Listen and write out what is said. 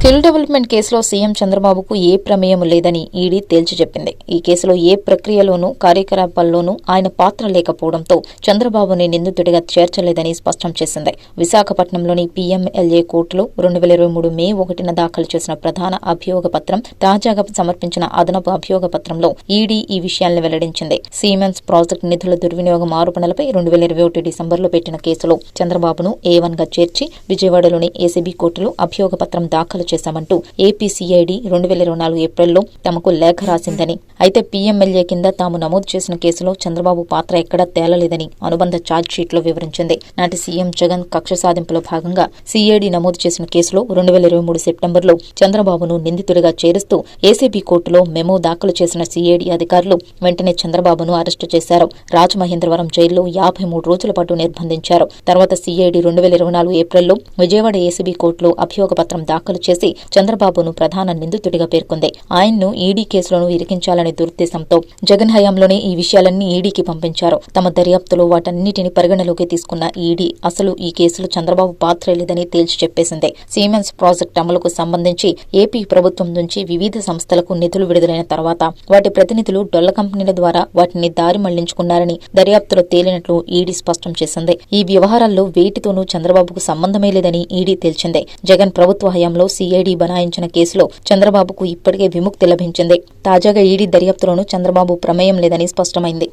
Skill development కేసులో CM చంద్రబాబుకు ఏ ప్రమేయం లేదని ఈడీ తేల్చి చెప్పింది. ఈ కేసులో ఏ ప్రక్రియలోనూ కార్యకలాపాల్లోనూ ఆయన పాత్ర లేకపోవడంతో చంద్రబాబుని నిందితుడిగా చేర్చలేదని స్పష్టం చేసింది. విశాఖపట్నంలోని పీఎంఎల్ఏ కోర్టులో 2023 మే 1న దాఖలు చేసిన ప్రధాన అభియోగ పత్రం, తాజాగా సమర్పించిన అదనపు అభియోగ పత్రంలో ఈడీ ఈ విషయాలను వెల్లడించింది. సీమెన్స్ ప్రాజెక్టు నిధుల దుర్వినియోగం ఆరోపణలపై 2021 డిసెంబర్లో పెట్టిన కేసులో చంద్రబాబును A1గా చేర్చి విజయవాడలోని ఏసీబీ కోర్టులో అభియోగ పత్రం దాఖలు చేశామంటూ ఏపీసీఐడీ 2024 ఏప్రిల్లో తమకు లేఖ రాసిందని, అయితే పీఎంఎల్ఏ కింద తాము నమోదు చేసిన కేసులో చంద్రబాబు పాత్ర ఎక్కడా తేలలేదని అనుబంధ ఛార్జ్షీట్లో వివరించింది. నాటి సీఎం జగన్ కక్ష సాధింపులో భాగంగా సీఐడీ నమోదు చేసిన కేసులో 2023 సెప్టెంబర్లో చంద్రబాబును నిందితుడిగా చేరుస్తూ ఏసీబీ కోర్టులో మెమో దాఖలు చేసిన సీఐడీ అధికారులు వెంటనే చంద్రబాబును అరెస్టు చేశారు. రాజమహేంద్రవరం జైల్లో 53 రోజుల పాటు నిర్బంధించారు. తర్వాత సీఐడీ 2024 ఏప్రిల్లో విజయవాడ ఏసీబీ కోర్టులో అభియోగ పత్రం దాఖలు చేసి చంద్రబాబును ప్రధాన నిందితుడిగా పేర్కొంది. ఆయన్ను ఈడీ కేసులను ఇరికించాలనే దురుద్దేశంతో జగన్ హయాంలోనే ఈ విషయాలన్నీ ఈడీకి పంపించారు. తమ దర్యాప్తులో వాటన్నిటిని పరిగణలోకి తీసుకున్న ఈడీ అసలు ఈ కేసులో చంద్రబాబు పాత్ర లేదని తేల్చి చెప్పేసింది. సీమెన్స్ ప్రాజెక్టు అమలుకు సంబంధించి ఏపీ ప్రభుత్వం నుంచి వివిధ సంస్థలకు నిధులు విడుదలైన తర్వాత వాటి ప్రతినిధులు డొల్ల కంపెనీల ద్వారా వాటిని దారి మళ్లించుకున్నారని దర్యాప్తులో తేలినట్లు ఈడీ స్పష్టం చేసింది. ఈ వ్యవహారాల్లో వేటితోనూ చంద్రబాబుకు సంబంధమే లేదని ఈడీ తేల్చింది. జగన్ ప్రభుత్వ హయాంలో సీఐడీ బనాయించిన కేసులో చంద్రబాబుకు ఇప్పటికే విముక్తి లభించింది. తాజాగా ఈడీ దర్యాప్తులోనూ చంద్రబాబు ప్రమేయం లేదని స్పష్టమైంది.